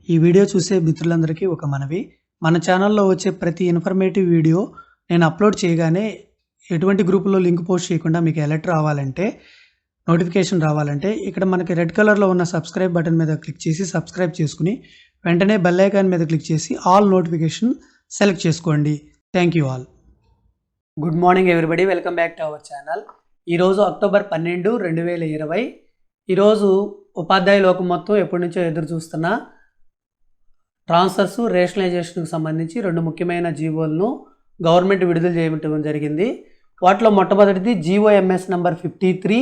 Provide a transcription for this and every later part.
ఈ వీడియో చూసే మిత్రులందరికీ ఒక మనవి. మన ఛానల్లో వచ్చే ప్రతి ఇన్ఫర్మేటివ్ వీడియో నేను అప్లోడ్ చేయగానే ఎటువంటి గ్రూపులో లింక్ పోస్ట్ చేయకుండా మీకు అలర్ట్ రావాలంటే, నోటిఫికేషన్ రావాలంటే ఇక్కడ మనకి రెడ్ కలర్లో ఉన్న సబ్స్క్రైబ్ బటన్ మీద క్లిక్ చేసి సబ్స్క్రైబ్ చేసుకుని వెంటనే బెల్ ఐకాన్ మీద క్లిక్ చేసి ఆల్ నోటిఫికేషన్ సెలెక్ట్ చేసుకోండి. Thank you all. Good morning everybody, welcome back to our channel. ఈరోజు అక్టోబర్ 12, 2020. ఈరోజు ఉపాధ్యాయ లోకం మొత్తం ఎప్పటి నుంచో ఎదురు చూస్తున్న ట్రాన్స్ఫర్స్, రేషనలైజేషన్కి సంబంధించి 2 ముఖ్యమైన జీవోలను గవర్నమెంట్ విడుదల చేయడం జరిగింది. వాటిలో మొట్టమొదటిది జీఓఎంఎస్ నెంబర్ 53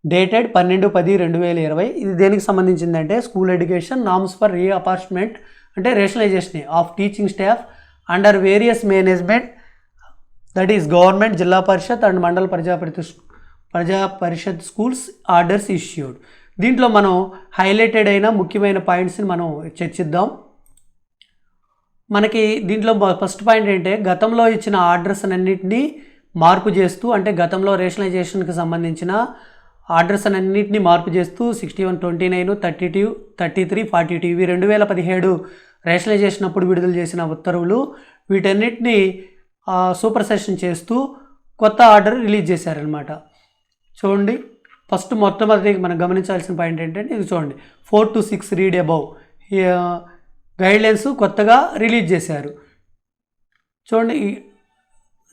డేటెడ్ 12/10/2020. ఇది దేనికి సంబంధించిందంటే school education norms for reapportionment అంటే rationalisation of teaching staff under various management, that is government, Zilla Parishad and మండల ప్రజా పరిషత్ స్కూల్స్ ఆర్డర్స్ ఇష్యూడ్. దీంట్లో మనం హైలైటెడ్ అయిన ముఖ్యమైన పాయింట్స్ని మనం చర్చిద్దాం. మనకి దీంట్లో ఫస్ట్ పాయింట్ ఏంటంటే గతంలో ఇచ్చిన ఆర్డర్స్ అన్నింటినీ మార్పు చేస్తూ, అంటే గతంలో రేషనలైజేషన్కి సంబంధించిన ఆర్డర్స్ అన్నింటినీ మార్పు చేస్తూ 61, 29, 32, 33, 42 ఇవి 2017 రేషనలైజేషన్ అప్పుడు విడుదల చేసిన ఉత్తర్వులు, వీటన్నిటిని సూపర్సెషన్ చేస్తూ కొత్త ఆర్డర్ రిలీజ్ చేశారనమాట. చూడండి, ఫస్ట్ మొట్టమొదటి మనం గమనించాల్సిన పాయింట్ ఏంటంటే ఇది చూడండి, 4 to 6 రీడ్ అబౌవ్ గైడ్లైన్స్ కొత్తగా రిలీజ్ చేశారు. చూడండి,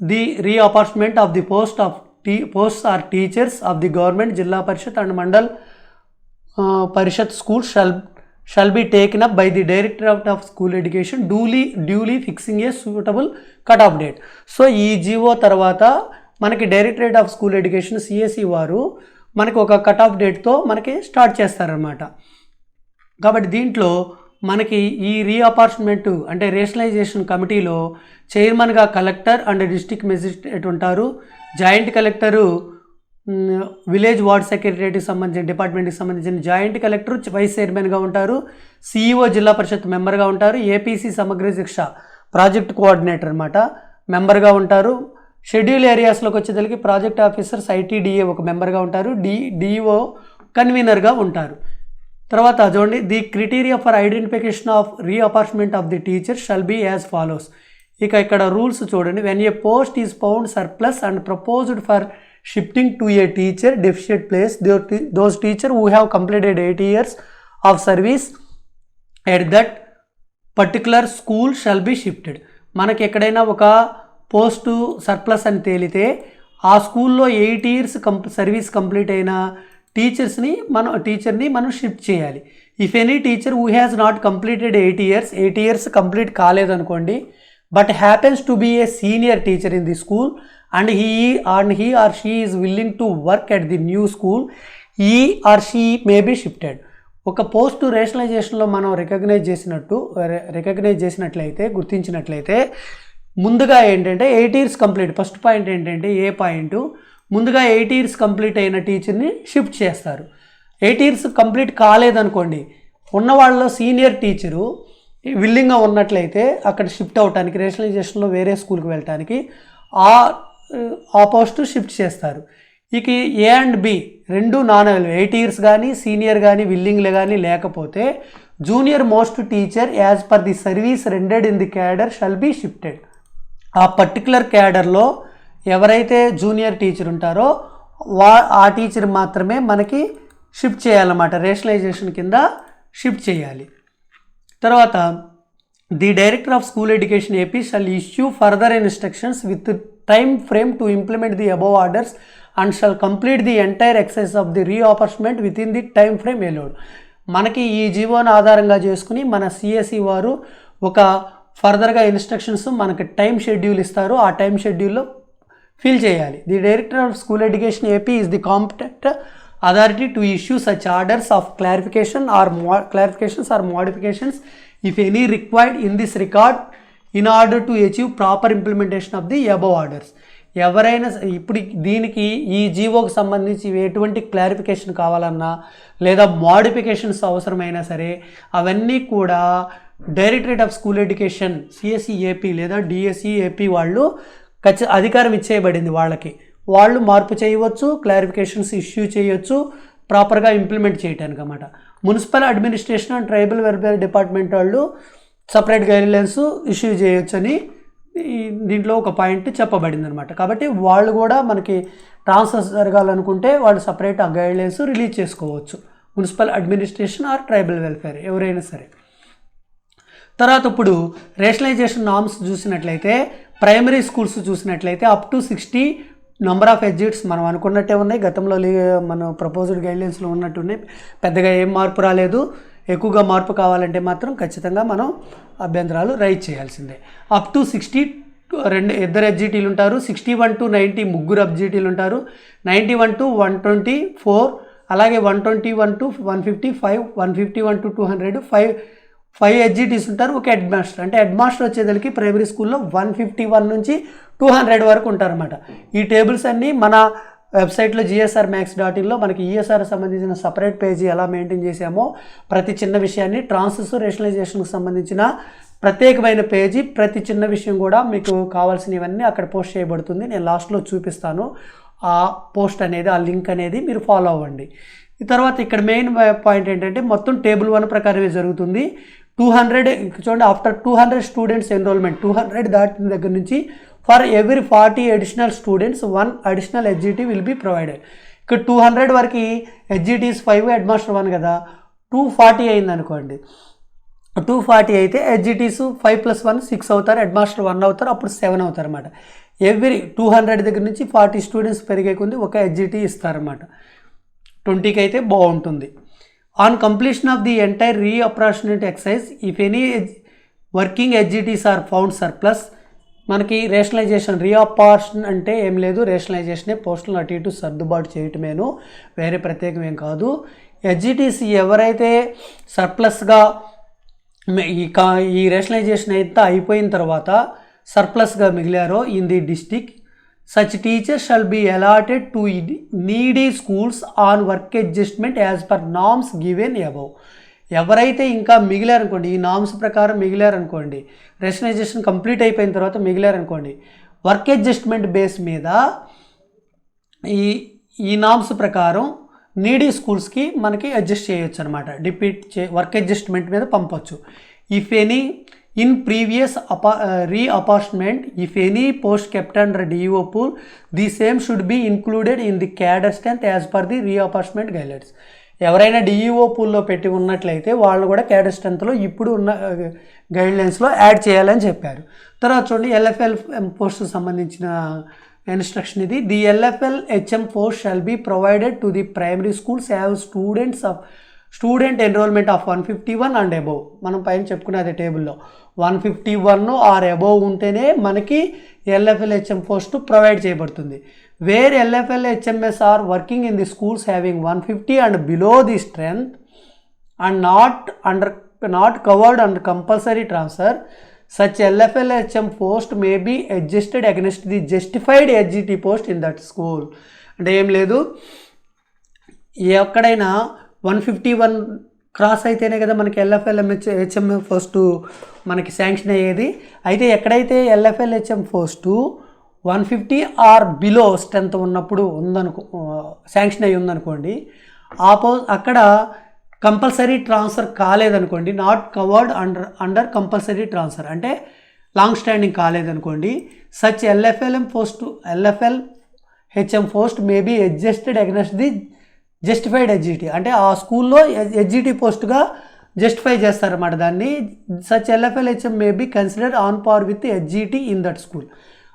the reapportionment of the posts or teachers of the government, Zilla Parishad and Mandal Parishad schools shall be taken up by the directorate of school education duly fixing a suitable cut off date. So ఈ GO తర్వాత మనకి directorate of school education CSE వారు మనకి ఒక cut off డేట్తో మనకి start చేస్తారనమాట. కాబట్టి దీంట్లో మనకి ఈ రీఅపార్ట్మెంట్ అంటే రేషనలైజేషన్ కమిటీలో చైర్మన్గా కలెక్టర్ అండ్ డిస్ట్రిక్ట్ మెజిస్ట్రేట్ ఉంటారు. జాయింట్ కలెక్టరు విలేజ్ వార్డ్ సెక్రటరీకి సంబంధించిన డిపార్ట్మెంట్కి సంబంధించిన జాయింట్ కలెక్టర్ వైస్ చైర్మన్గా ఉంటారు. సిఇఓ జిల్లా పరిషత్ మెంబర్గా ఉంటారు. ఏపీసీ సమగ్ర శిక్ష ప్రాజెక్ట్ కోఆర్డినేటర్ అనమాట మెంబర్గా ఉంటారు. షెడ్యూల్ ఏరియాస్లోకి వచ్చేసరికి ప్రాజెక్ట్ ఆఫీసర్స్ ఐటీడీఏ ఒక మెంబర్గా ఉంటారు. డిఓ కన్వీనర్గా ఉంటారు. తర్వాత చూడండి, the criteria for identification of reapportionment of the teacher shall be as follows. ఇక్కడ రూల్స్ చూడండి, when a post is found surplus and proposed for shifting to a teacher deficient place, those teacher who have completed 8 years of service at that particular school shall be shifted. మనకి ఎక్కడైనా ఒక post surplus అని తేలితే ఆ స్కూల్లో 8 years service complete అయిన టీచర్ని మనం షిఫ్ట్ చేయాలి. If any teacher who has not completed 8 years complete కాలేదనుకోండి, but happens to be a senior teacher in the school and he or she is willing to work at the new school, he or she may be shifted. ఒక post రేషనలైజేషన్లో మనం recognize చేసినట్లయితే గుర్తించినట్లయితే ముందుగా ఏంటంటే 8 years complete, first point ఏంటంటే ఏ point, ముందుగా 8 years complete అయిన టీచర్ని షిఫ్ట్ చేస్తారు. 8 years కంప్లీట్ కాలేదనుకోండి, ఉన్న వాళ్ళలో సీనియర్ టీచరు విల్లింగ్గా ఉన్నట్లయితే అక్కడ షిఫ్ట్ అవడానికి, రేషనలైజేషన్లో వేరే స్కూల్కి వెళ్ళటానికి ఆ పోస్టు షిఫ్ట్ చేస్తారు. ఇక ఏ అండ్ బి రెండు నాన్ అవైలబుల్, 8 years కానీ సీనియర్ కానీ విల్లింగ్లే కానీ లేకపోతే junior most teacher as per the service rendered in the cadre shall be shifted. ఆ పర్టికులర్ క్యాడర్లో ఎవరైతే జూనియర్ టీచర్ ఉంటారో ఆ టీచర్ మాత్రమే మనకి షిఫ్ట్ చేయాలన్నమాట, రేషనలైజేషన్ కింద షిఫ్ట్ చేయాలి. తర్వాత the director of school education AP shall issue further instructions with time frame to implement the above orders and shall complete the entire exercise of the reapportionment within the time frame allowed. మనకి ఈ జీవోను ఆధారంగా చేసుకుని మన CSE వారు ఒక ఫర్దర్గా instructions మనకి టైం షెడ్యూల్ ఇస్తారు. ఆ టైం షెడ్యూల్లో ఫిల్ చేయాలి. The director of school education AP is the competent authority to issue such orders of clarifications or modifications if any required in this record in order to achieve proper implementation of the above orders. ఎవరైనా ఇప్పుడు దీనికి ఈ జీవోకి సంబంధించి ఎటువంటి clarification కావాలన్నా లేదా modifications అవసరమైనా సరే అవన్నీ కూడా directorate of school education CSE AP లేదా డిఎస్ఈ ఏపీ వాళ్ళు అధికారం ఇచ్చేయబడింది. వాళ్ళు మార్పు చేయవచ్చు, క్లారిఫికేషన్స్ ఇష్యూ చేయవచ్చు, ప్రాపర్గా ఇంప్లిమెంట్ చేయడానికి అన్నమాట. Municipal administration and tribal welfare department వాళ్ళు సపరేట్ గైడ్లైన్స్ ఇష్యూ చేయొచ్చని దీంట్లో ఒక పాయింట్ చెప్పబడింది అనమాట. కాబట్టి వాళ్ళు కూడా మనకి ట్రాన్స్ఫర్ జరగాలనుకుంటే వాళ్ళు సపరేట్ ఆ గైడ్లైన్స్ రిలీజ్ చేసుకోవచ్చు, municipal administration or tribal welfare ఎవరైనా సరే. తర్వాత ఇప్పుడు రేషనలైజేషన్ నామ్స్ చూసినట్లయితే ప్రైమరీ స్కూల్స్ చూసినట్లయితే up to 60 number of exits మనం అనుకున్నట్టే ఉన్నాయి, గతంలో మన ప్రపోజ్డ్ గైడ్లైన్స్లో ఉన్నట్టు ఉన్నాయి, పెద్దగా ఏం మార్పు రాలేదు. ఎక్కువగా మార్పు కావాలంటే మాత్రం ఖచ్చితంగా మనం అభ్యంతరాలు రైజ్ చేయాల్సిందే. అప్ టు 60 ఇద్దరు ఎగ్జిటీలు ఉంటారు, 61 to 90 ముగ్గురు ఎగ్జిటీలు ఉంటారు, 91 to 124, అలాగే 121 to 155, 151 to 200 5 ఎగ్జిటీస్ ఉంటారు, ఒక హెడ్ మాస్టర్. అంటే హెడ్ మాస్టర్ వచ్చేదానికి ప్రైమరీ స్కూల్లో 151 నుంచి 200 వరకు ఉంటారన్నమాట. ఈ టేబుల్స్ అన్నీ మన వెబ్సైట్లో gsrmax.inలో మనకి ఈఎస్ఆర్ సంబంధించిన సపరేట్ పేజీ ఎలా మెయింటైన్ చేసామో ప్రతి చిన్న విషయాన్ని ట్రాన్స్ఫర్ రేషనలైజేషన్కి సంబంధించిన ప్రత్యేకమైన పేజీ, ప్రతి చిన్న విషయం కూడా మీకు కావాల్సినవన్నీ అక్కడ పోస్ట్ చేయబడుతుంది. నేను లాస్ట్లో చూపిస్తాను ఆ పోస్ట్ అనేది, ఆ లింక్ అనేది మీరు ఫాలో అవ్వండి. ఈ తర్వాత ఇక్కడ మెయిన్ పాయింట్ ఏంటంటే మొత్తం టేబుల్ 1 ప్రకారమే జరుగుతుంది. 200 చూడండి, ఆఫ్టర్ 200 స్టూడెంట్స్ ఎన్రోల్మెంట్ 200 దాటిన దగ్గర నుంచి for every 40 additional students 1 additional SGT will be provided. ఇక్కడ 200 వరకు ఎగ్జిటీస్ 5, హెడ్ మాస్టర్ 1 కదా, 240 అయింది అనుకోండి. 240 అయితే ఎగ్జిటీస్ 5+1 6 అవుతారు, హెడ్ మాస్టర్ 1 అవుతారు, అప్పుడు 7 అవుతారు అన్నమాట. ఎవ్రీ 200 దగ్గర నుంచి 40 స్టూడెంట్స్ పెరిగే కొంది ఒక ఎగ్జిటీ ఇస్తారన్నమాట. 20కి అయితే బాగుంటుంది. On completion of the entire reapportionment exercise if any working SGTs are found surplus. మనకి రేషనలైజేషన్ రీఅపార్షన్ అంటే ఏం లేదు, రేషనలైజేషనే, పోస్టులను అటు ఇటు సర్దుబాటు చేయటమేను, వేరే ప్రత్యేకం ఏం కాదు. ఎగ్జిటీస్ ఎవరైతే సర్ప్లస్గా ఈ రేషనలైజేషన్ అయితే అయిపోయిన తర్వాత సర్ప్లస్గా మిగిలారో in the district such teachers shall be allotted to needy schools on work adjustment as per norms given above. ఎవరైతే ఇంకా మిగిలారనుకోండి, ఈ నామ్స్ ప్రకారం మిగిలారనుకోండి, రేషనలైజేషన్ కంప్లీట్ అయిపోయిన తర్వాత మిగిలారనుకోండి, వర్క్ అడ్జస్ట్మెంట్ బేస్ మీద ఈ నామ్స్ ప్రకారం నీడీ స్కూల్స్కి మనకి అడ్జస్ట్ చేయొచ్చు అనమాట. వర్క్ అడ్జస్ట్మెంట్ మీద పంపొచ్చు. If any in previous reapportionment if any post kept under DEO pool the same should be included in the cadre strength as per the reapportionment guidelines. ఎవరైనా DEO పూల్లో పెట్టి ఉన్నట్లయితే వాళ్ళు కూడా క్యాడర్ స్ట్రెంత్లో ఇప్పుడు ఉన్న గైడ్లైన్స్లో యాడ్ చేయాలని చెప్పారు. తర్వాత చూడండి, ఎల్ఎఫ్ఎల్ పోస్ట్కి సంబంధించిన ఇన్స్ట్రక్షన్ ఇది. The LFL HM post shall be provided to the primary schools have student enrolment of 151 and above. మనం పైన చెప్పుకునేది టేబుల్లో 151 ఆర్ అబోవ్ ఉంటేనే మనకి ఎల్ఎఫ్ఎల్ హెచ్ఎం పోస్ట్ ప్రొవైడ్ చేయబడుతుంది. Where LFL HMs are working in the schools having 150 and below the strength and not covered and compulsory transfer such LFL HM post may be adjusted against the justified HGT post in that school. అంటే ఏం లేదు, ఎక్కడైనా 151 cross అయితేనే కదా మనకి LFL HM post మనకి sanction అయ్యేది. అయితే ఎక్కడైతే LFL HM post 150 or below strength ఉన్నప్పుడు శాంక్షన్ అయ్యి ఉందనుకోండి, అక్కడ కంపల్సరీ ట్రాన్స్ఫర్ కాలేదనుకోండి, not covered under compulsory transfer అంటే లాంగ్ స్టాండింగ్ కాలేదనుకోండి, such LFL HM post may be adjusted against the justified HGT. అంటే ఆ స్కూల్లో హెచ్జిటి పోస్ట్గా జస్టిఫై చేస్తారన్నమాట దాన్ని. Such LFL HM may be considered on par with HGT in that school.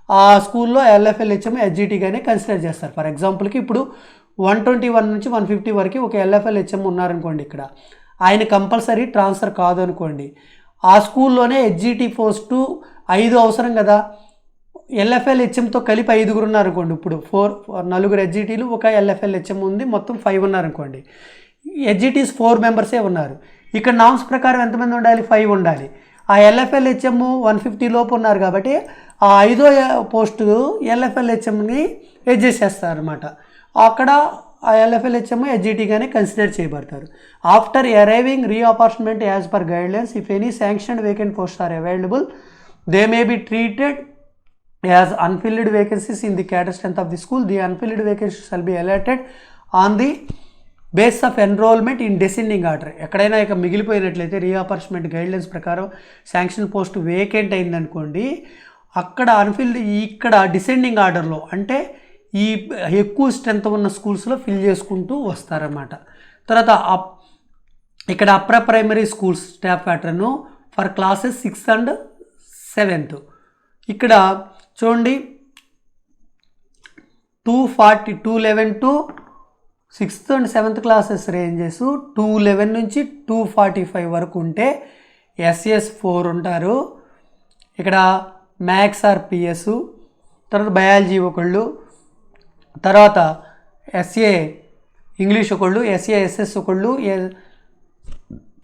ఆ స్కూల్లో ఎల్ఎఫ్ఎల్ హెచ్ఎం హెచ్జిటిగానే కన్సిడర్ చేస్తారు. ఫర్ ఎగ్జాంపుల్కి ఇప్పుడు 121 నుంచి 150 వరకు ఒక ఎల్ఎఫ్ఎల్ హెచ్ఎం ఉన్నారనుకోండి, ఇక్కడ ఆయన కంపల్సరీ ట్రాన్స్ఫర్ కాదు అనుకోండి, ఆ స్కూల్లోనే హెచ్జిటి పోస్టు 5 అవసరం కదా, ఎల్ఎఫ్ఎల్ హెచ్ఎంతో కలిపి 5 ఉన్నారనుకోండి, ఇప్పుడు 4 హెచ్జిటీలు ఒక ఎల్ఎఫ్ఎల్ హెచ్ఎం ఉంది, మొత్తం 5 ఉన్నారనుకోండి, హెచ్జిటీస్ 4 మెంబర్సే ఉన్నారు. ఇక్కడ నామ్స్ ప్రకారం ఎంతమంది ఉండాలి, 5 ఉండాలి. ఆ ఎల్ఎఫ్ఎల్ హెచ్ఎం 150 లోపు ఉన్నారు కాబట్టి ఆ 5వ పోస్టు ఎల్ఎఫ్ఎల్ హెచ్ఎంని అడ్జస్ట్ చేస్తారనమాట. అక్కడ ఆ ఎల్ఎఫ్ఎల్ హెచ్ఎం హెచ్జిటీగానే కన్సిడర్ చేయబడతారు. After arriving reapportionment as per guidelines if any sanctioned vacant post are available they may be treated as unfilled vacancies in the cadre strength of the school. The unfilled vacancies shall be allotted on the base of enrolment in descending order. ఎక్కడైనా ఇక మిగిలిపోయినట్లయితే reapportionment guidelines ప్రకారం sanction post vacant అయిందనుకోండి, అక్కడ unfilled ఇక్కడ descending ఆర్డర్లో అంటే ఈ ఎక్కువ స్ట్రెంత్ ఉన్న స్కూల్స్లో ఫిల్ చేసుకుంటూ వస్తారన్నమాట. తర్వాత ఇక్కడ upper primary schools staff pattern for classes 6th and 7th. ఇక్కడ చూడండి 211 to 6th and 7th classes ranges 211 నుంచి 245 వరకు ఉంటే SS4 ఉంటారు. ఇక్కడ మ్యాథ్స్ ఆర్ పిఎస్, తర్వాత బయాలజీ ఒకళ్ళు, తర్వాత ఎస్ఏ ఇంగ్లీష్ ఒకళ్ళు, ఎస్ఏ ఎస్ఎస్ ఒకళ్ళు,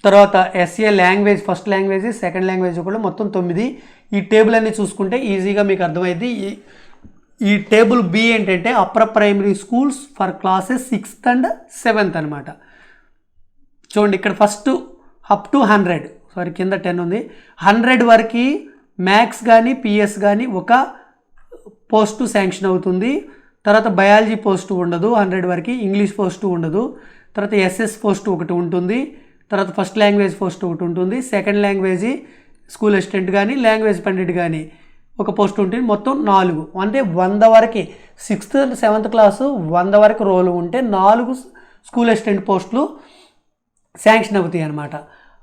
తర్వాత SA language first language second language ఒకళ్ళు, మొత్తం 9. ఈ టేబుల్ అన్ని చూసుకుంటే ఈజీగా మీకు అర్థమైంది. ఈ టేబుల్ బి ఏంటంటే upper primary schools for classes 6th and 7th అనమాట. చూడండి ఇక్కడ ఫస్ట్ అప్ టు 100, సారీ కింద 10 ఉంది, 100 వరకు మ్యాథ్స్ కానీ పిఎస్ కానీ ఒక పోస్టు శాంక్షన్ అవుతుంది. తర్వాత బయాలజీ పోస్టు ఉండదు 100 వరకు, ఇంగ్లీష్ పోస్టు ఉండదు, తర్వాత ఎస్ఎస్ పోస్టు ఒకటి ఉంటుంది, తర్వాత ఫస్ట్ లాంగ్వేజ్ పోస్ట్ ఒకటి ఉంటుంది, సెకండ్ లాంగ్వేజ్ స్కూల్ అసిస్టెంట్ కానీ లాంగ్వేజ్ పండిట్ కానీ ఒక పోస్ట్ ఉంటుంది, మొత్తం 4. అంటే 100 వరకు 6th and 7th క్లాసు 100 వరకు రోలు ఉంటే 4 స్కూల్ అసిస్టెంట్ పోస్టులు శాంక్షన్ అవుతాయి అన్నమాట.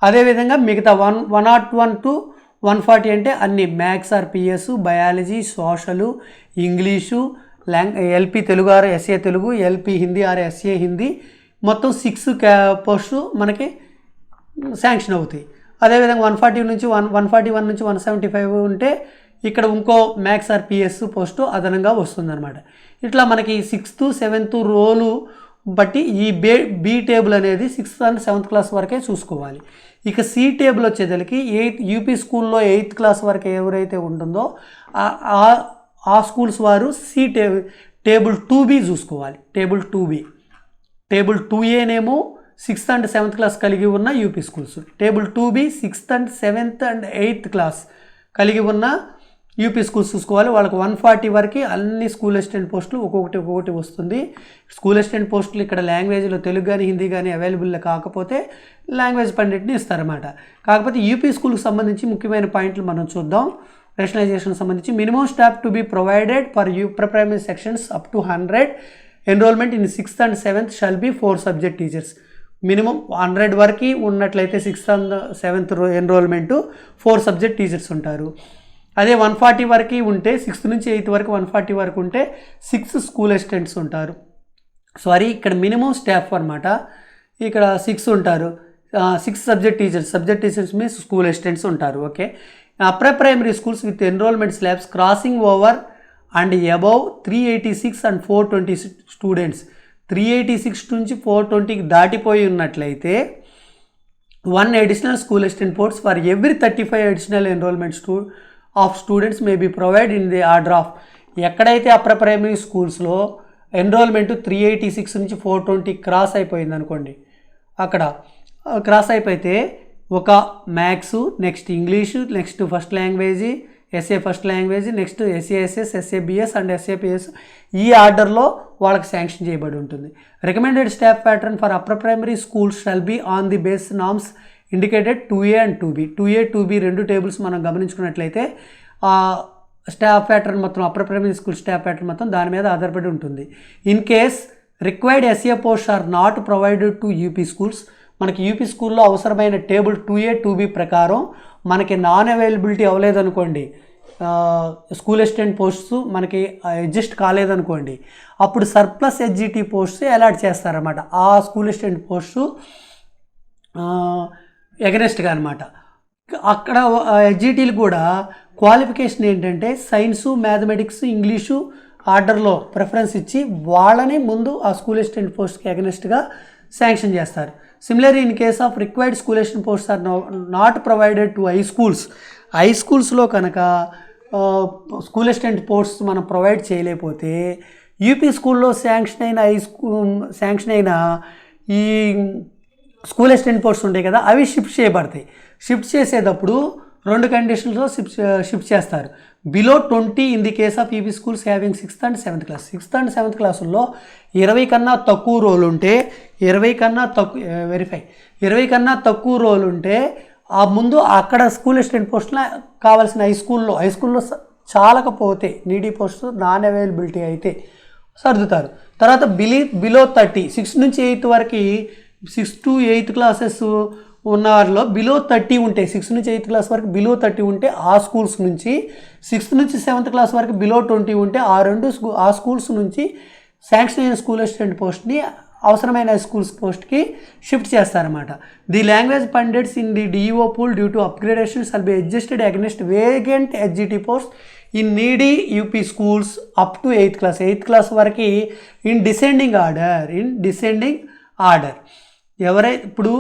అదేవిధంగా మిగతా 101 to 140 అంటే అన్ని maths or PS, biology, social, English, LP Telugu or SA Telugu, LP Hindi or SA Hindi, మొత్తం 6 పోస్టు మనకి శాంక్షన్ అవుతాయి. అదేవిధంగా 141 నుంచి 175 ఉంటే ఇక్కడ ఇంకో మ్యాథ్స్ ఆర్ పిఎస్ పోస్టు అదనంగా వస్తుందన్నమాట. ఇట్లా మనకి 6th 7th రోలు బట్టి ఈ బి టేబుల్ అనేది 6th and 7th క్లాస్ వరకే చూసుకోవాలి. ఇక సి టేబుల్ వచ్చేసరికి యూపీ స్కూల్లో 8th క్లాస్ వరకు ఎవరైతే ఉంటుందో ఆ స్కూల్స్ వారు సి టేబుల్ 2B చూసుకోవాలి. Table 2Aనేమో 6th and 7th class కలిగి ఉన్న UP schools, table 2B 6th and 7th and 8th class కలిగి ఉన్న యూపీ స్కూల్స్ చూసుకోవాలి. వాళ్ళకి 140 వరకు అన్ని స్కూల్ అసిస్టెంట్ పోస్టులు ఒక్కొక్కటి వస్తుంది. స్కూల్ అసిస్టెంట్ పోస్టులు ఇక్కడ లాంగ్వేజ్లో తెలుగు కానీ హిందీ కానీ అవైలబుల్ కాకపోతే లాంగ్వేజ్ పండిట్ని ఇస్తారన్నమాట. కాకపోతే యూపీ స్కూల్కి సంబంధించి ముఖ్యమైన పాయింట్లు మనం చూద్దాం. రేషనలైజేషన్ సంబంధించి minimum staff to be provided for primary sections up to 100. Enrolment in 6th and 7th shall be 4 subject teachers. Minimum 100 వరకు ఉన్నట్లయితే 6th and 7th enrolment 4 subject teachers ఉంటారు. అదే 140 వరకు ఉంటే 6th నుంచి 8th వరకు 140 వరకు ఉంటే 6 స్కూల్ అసిస్టెంట్స్ ఉంటారు. సారీ ఇక్కడ మినిమం స్టాఫ్ అనమాట, ఇక్కడ 6 ఉంటారు. 6 subject teachers means school assistants ఉంటారు. Okay, upper primary schools with enrolment slabs crossing over and above 386 and 420 students. 386 నుంచి 420కి దాటిపోయి ఉన్నట్లయితే 1 additional school assistant post for every 35 additional enrolment of students may be provide in the order of. ఎక్కడైతే upper primary స్కూల్స్లో enrolment 386 నుంచి 420 cross అయిపోయింది అనుకోండి, అక్కడ క్రాస్ అయిపోతే ఒక maths, next English, next first language SA first language, next SASS, SABS and SAPS ఈ ఆర్డర్లో వాళ్ళకి శాంక్షన్ చేయబడి ఉంటుంది. Recommended staff pattern for upper primary schools shall be on the base norms indicated 2A and 2B. 2A 2B రెండు tables మనం గమనించుకున్నట్లయితే staff pattern మొత్తం upper primary school staff pattern మొత్తం దాని మీద ఆధారపడి ఉంటుంది. In case required SA post are not provided to UP schools, మనకి యూపీ స్కూల్లో అవసరమైన టేబుల్ 2A 2B ప్రకారం మనకి నాన్ అవైలబిలిటీ అవ్వలేదనుకోండి, స్కూల్ అసిస్టెంట్ పోస్ట్స్ మనకి అడ్జస్ట్ కాలేదనుకోండి, అప్పుడు సర్ప్లస్ హెచ్జిటి పోస్ట్స్ అలాట్ చేస్తారన్నమాట. ఆ స్కూల్ అసిస్టెంట్ పోస్టు ఎగనెస్ట్గా అనమాట. అక్కడ హెచ్జిటీలు కూడా క్వాలిఫికేషన్ ఏంటంటే సైన్సు, మ్యాథమెటిక్స్, ఇంగ్లీషు ఆర్డర్లో ప్రిఫరెన్స్ ఇచ్చి వాళ్ళని ముందు ఆ స్కూల్ అసిస్టెంట్ పోస్ట్కి ఎగనెస్ట్గా శాంక్షన్ చేస్తారు. Similar in case of required school assistant posts or not provided to high స్కూల్స్లో కనుక స్కూల్ అసిస్టెంట్ పోస్ట్స్ మనం ప్రొవైడ్ చేయలేకపోతే యూపీ స్కూల్లో శాంక్షన్ అయిన ఈ స్కూల్ అసిస్టెంట్ పోస్ట్స్ ఉంటాయి కదా, అవి షిఫ్ట్ చేయబడతాయి. షిఫ్ట్ చేసేటప్పుడు 2 కండిషన్స్లో షిఫ్ట్ చేస్తారు. Below 20 in the case of EP schools having 6th and 7th class. 6th and 7th క్లాసుల్లో 20 కన్నా తక్కువ రోల్ ఉంటే 20 కన్నా తక్కువ రోల్ ఉంటే ఆ ముందు అక్కడ స్కూల్ అసిస్టెంట్ పోస్టులో కావాల్సిన హై స్కూల్లో చాలకపోతే నీడీ పోస్ట్ నాన్ అవైలబిలిటీ అయితే సర్దుతారు. తర్వాత బిలో 30 6 నుంచి 8 వరకు 6 to 8 క్లాసెస్ ఉన్న వారిలో బిలో 30 ఉంటే 6 నుంచి 8 క్లాస్ వరకు బిలో 30 ఉంటే ఆ స్కూల్స్ నుంచి 6th నుంచి 7th క్లాస్ వరకు బిలో 20 ఉంటే ఆ స్కూల్స్ నుంచి శాంక్షన్ అయిన స్కూల్ అసిస్టెంట్ పోస్ట్ని అవసరమైన స్కూల్స్ పోస్ట్కి షిఫ్ట్ చేస్తారన్నమాట. The language pandits in the DEO pool due to upgradations are be adjusted against vacant HGT post in needy UP schools up to 8th class. 8th class వరకు in descending order. ఇప్పుడు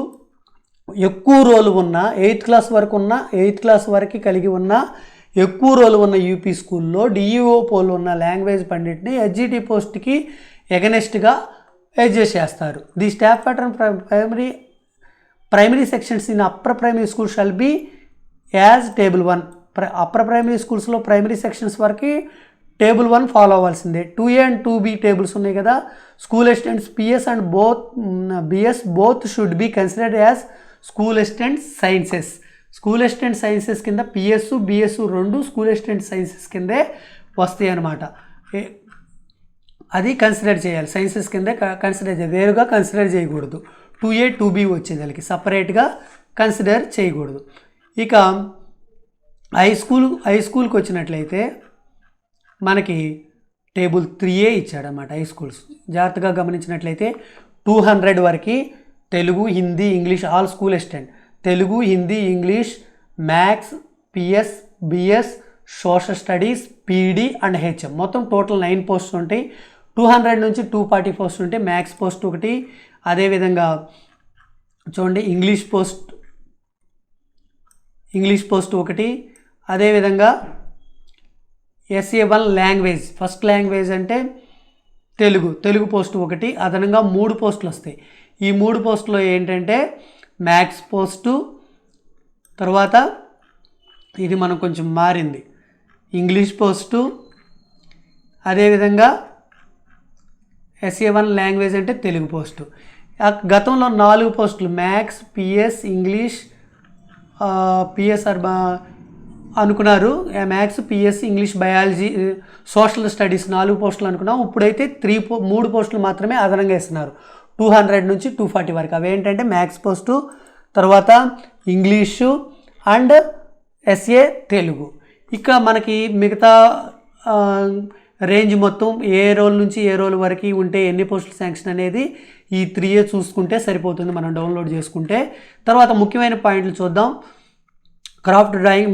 ఎక్కువ రోలు ఉన్న 8th class వరకు కలిగి ఉన్న ఎక్కువ రోలు ఉన్న UP స్కూల్లో డిఈఓ పోల్ ఉన్న లాంగ్వేజ్ పండిట్ని హెచ్జిటి పోస్ట్కి ఎగనెస్ట్గా అడ్జస్ట్ చేస్తారు. The staff pattern primary sections in upper primary school shall be as table 1. Upper primary స్కూల్స్లో ప్రైమరీ సెక్షన్స్ వరకు టేబుల్ 1 ఫాలో అవ్వాల్సిందే. 2A and 2B టేబుల్స్ ఉన్నాయి కదా. School assistants PS and BS both should be considered as school assistant sciences. School assistant sciences కింద PS BS 2 school assistant sciences కిందే వస్తాయి అన్నమాట. అది కన్సిడర్ చేయాలి, సైన్సెస్ కింద కన్సిడర్ చేయాలి, వేరుగా కన్సిడర్ చేయకూడదు. 2A 2B వచ్చేదానికి సపరేట్గా కన్సిడర్ చేయకూడదు. ఇక హై స్కూల్కి వచ్చినట్లయితే మనకి టేబుల్ 3A ఇచ్చాడన్నమాట. హై స్కూల్స్ జాగ్రత్తగా గమనించినట్లయితే 200 వరకు Telugu, Hindi, English all school assistant, Telugu, Hindi, English, maths, PS, BS, social studies, PD and HM మొత్తం టోటల్ 9 పోస్టులు ఉంటాయి. 200 నుంచి 240 పోస్టులు ఉంటాయి. మ్యాథ్స్ పోస్ట్ ఒకటి, అదేవిధంగా చూడండి ఇంగ్లీష్ పోస్ట్ ఒకటి, అదేవిధంగా SA1 లాంగ్వేజ్ ఫస్ట్ లాంగ్వేజ్ అంటే తెలుగు పోస్ట్ ఒకటి, అదనంగా 3 పోస్టులు వస్తాయి. ఈ 3 పోస్టులో ఏంటంటే మ్యాథ్స్ పోస్టు, తర్వాత ఇది మనం కొంచెం మారింది ఇంగ్లీష్ పోస్టు, అదేవిధంగా SA1 లాంగ్వేజ్ అంటే తెలుగు పోస్టు. గతంలో 4 పోస్టులు మ్యాథ్స్, పిఎస్, ఇంగ్లీష్, పిఎస్ అనుకున్నారు. Maths, PS, English, biology, social studies 4 పోస్టులు అనుకున్నాం. ఇప్పుడైతే 3 పోస్టులు మాత్రమే అదనంగా ఇస్తున్నారు 200 నుంచి 240 వరకు. అవి ఏంటంటే మ్యాథ్స్ పోస్టు, తర్వాత ఇంగ్లీషు అండ్ SA తెలుగు. ఇక మనకి మిగతా రేంజ్ మొత్తం ఏ రోల్ నుంచి ఏ రోల్ వరకు ఉంటే ఎన్ని పోస్టులు శాంక్షన్ అనేది ఈ 3A చూసుకుంటే సరిపోతుంది మనం డౌన్లోడ్ చేసుకుంటే. తర్వాత ముఖ్యమైన పాయింట్లు చూద్దాం. క్రాఫ్ట్ డ్రాయింగ్,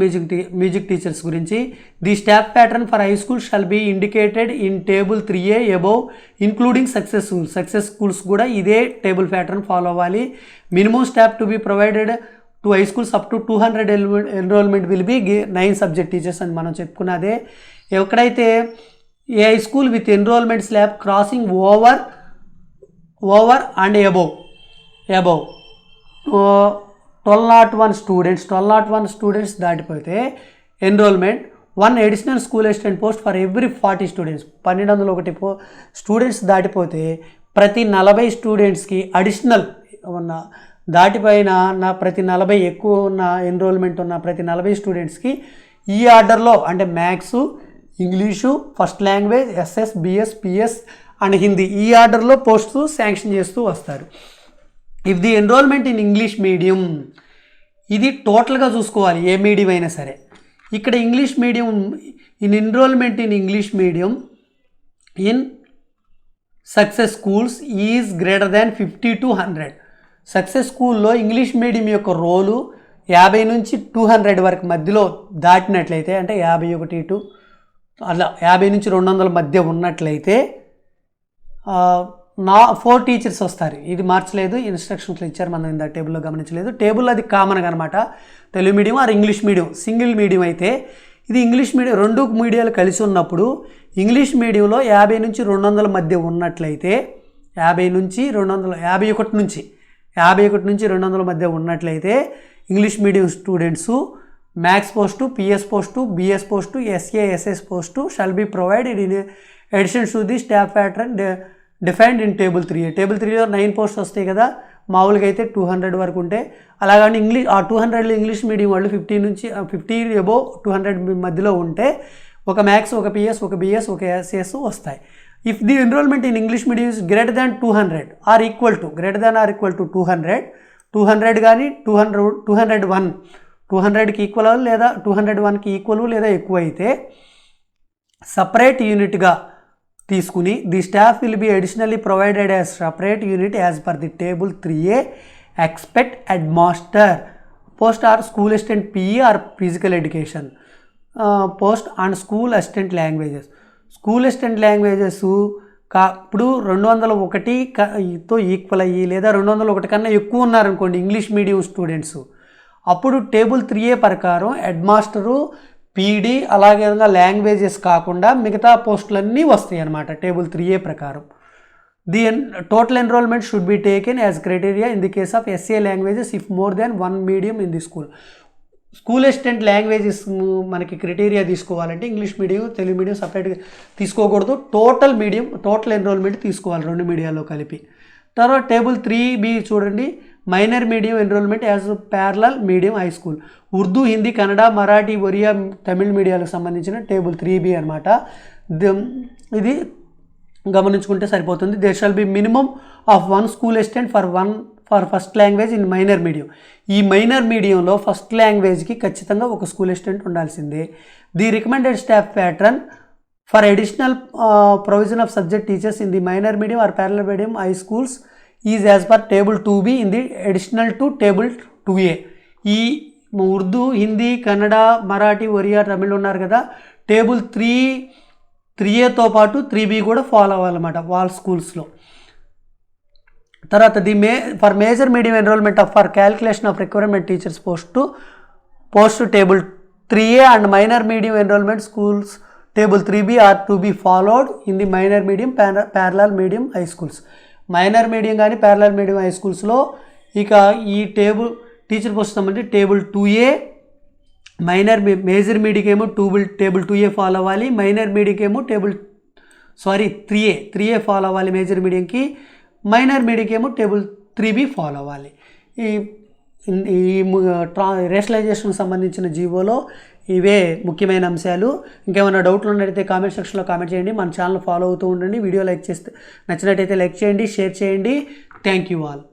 మ్యూజిక్ టీచర్స్ గురించి. The staff pattern for high school shall be indicated in table 3A above including success schools కూడా ఇదే టేబుల్ ప్యాటర్న్ ఫాలో అవ్వాలి. Minimum staff to be provided to high schools up to 200 enrolment will be 9 subject teachers అని మనం చెప్పుకున్నదే. ఎక్కడైతే a high school with enrolment slab crossing over and above 1201 students దాటిపోతే enrolment 1 additional school assistant post for every 40 students. 1201 students దాటిపోతే ప్రతి 40 స్టూడెంట్స్కి additional ఉన్న దాటిపోయిన ప్రతి 40 ఎక్కువ ఉన్న ఎన్రోల్మెంట్ ఉన్న ప్రతి 40 స్టూడెంట్స్కి ఈ ఆర్డర్లో అంటే maths, English, first language, SS, BS, PS and Hindi ఈ ఆర్డర్లో పోస్ట్స్ శాంక్షన్ చేస్తూ వస్తారు. If the enrolment in English medium, ఇది టోటల్గా చూసుకోవాలి ఏ మీడియం అయినా సరే. ఇక్కడ English medium in enrolment in English medium in success schools is greater than 50 to 100. Success స్కూల్లో ఇంగ్లీష్ మీడియం యొక్క రోలు 50 నుంచి 200 వరకు మధ్యలో దాటినట్లయితే అంటే 51 to అలా 50 నుంచి 200 మధ్య ఉన్నట్లయితే 4 టీచర్స్ వస్తారు. ఇది మార్చలేదు, ఇన్స్ట్రక్షన్స్లో ఇచ్చారు, మనం ఇంత టేబుల్లో గమనించలేదు. టేబుల్ అది కామన్గా అనమాట. Telugu medium are English medium single medium అయితే ఇది ఇంగ్లీష్ మీడియం 2 మీడియాలు కలిసి ఉన్నప్పుడు ఇంగ్లీష్ మీడియంలో 50 నుంచి 200 మధ్య ఉన్నట్లయితే 51 నుంచి 200 మధ్య ఉన్నట్లయితే English medium students maths post, PS post, BS post, SA SS post shall be provided in addition to the staff pattern defined in table 3. Table 3లో 9 పోస్ట్స్ వస్తాయి కదా, మామూలుగా అయితే 200 వరకు ఉంటే. అలాగని ఇంగ్లీష్ ఆ 200లో ఇంగ్లీష్ మీడియం వాళ్ళు 50 అబోవ్ 200 మధ్యలో ఉంటే ఒక మ్యాథ్స్, ఒక పిఎస్, ఒక బిఎస్, ఒక ఎస్ఎస్ వస్తాయి. If the enrolment in English medium is greater than 200 or equal to 200 కానీ 201 200కి ఈక్వల్ లేదా 201కి ఈక్వల్ లేదా ఎక్కువ అయితే సపరేట్ యూనిట్గా తీసుకుని the staff will be additionally provided as separate unit as per the table 3A expect head master post or school assistant PE or physical education post and school assistant languages. School assistant languages ఇప్పుడు 201తో equal అయ్యి లేదా 201 కన్నా ఎక్కువ ఉన్నారనుకోండి English medium students, అప్పుడు table 3A ప్రకారం head master, PD అలాగే లాంగ్వేజెస్ కాకుండా మిగతా పోస్టులన్నీ వస్తాయి అన్నమాట టేబుల్ 3A ప్రకారం. The total enrolment should be taken as criteria in the case of SA languages if more than 1 medium in the school. School assistant languages మనకి criteria తీసుకోవాలంటే English medium, Telugu medium సపరేట్గా తీసుకోకూడదు. టోటల్ ఎన్రోల్మెంట్ తీసుకోవాలి 2 మీడియాలో కలిపి. తర్వాత table 3B చూడండి, minor medium enrolment as parallel medium high school. Urdu, Hindi, Kannada, Marathi, Oriya, Tamil మీడియాలకు సంబంధించిన టేబుల్ 3B అనమాట. ఇది గమనించుకుంటే సరిపోతుంది. There shall be minimum of 1 school assistant for first language in minor medium. ఈ మైనర్ మీడియంలో ఫస్ట్ లాంగ్వేజ్కి ఖచ్చితంగా ఒక స్కూల్ అసిస్టెంట్ ఉండాల్సిందే. The recommended staff pattern for additional provision of subject teachers in the minor medium or parallel medium high schools is as per table 2B in the additional to table 2A. ఈ ఉర్దూ, హిందీ, కన్నడ, మరాఠీ, ఒరియా, తమిళ్ ఉన్నారు కదా, table 3Aతో పాటు 3B కూడా follow అవ్వాలన్నమాట వాళ్ళ స్కూల్స్లో. తర్వాత for major medium enrolment for calculation of requirement teachers post table 3A and minor medium enrolment schools table 3B are to be followed in the minor medium parallel medium high schools. Minor medium కానీ parallel medium high స్కూల్స్లో ఇక ఈ teacher post సంబంధించి table 2A, major మీడియంకి ఏమో table 2A follow అవ్వాలి, minor మీడియంకి ఏమో 3A ఫాలో అవ్వాలి మేజర్ మీడియంకి, మైనర్ మీడియంకి ఏమో టేబుల్ 3B ఫాలో అవ్వాలి. ఈ రేషనలైజేషన్కి సంబంధించిన జీవోలో ఇవే ముఖ్యమైన అంశాలు. ఇంకేమైనా డౌట్లు ఉన్నట్టయితే కామెంట్ సెక్షన్లో కామెంట్ చేయండి. మన ఛానల్ ఫాలో అవుతూ ఉండండి. వీడియో లైక్ చేస్తే నచ్చినట్టయితే లైక్ చేయండి, షేర్ చేయండి. Thank you all.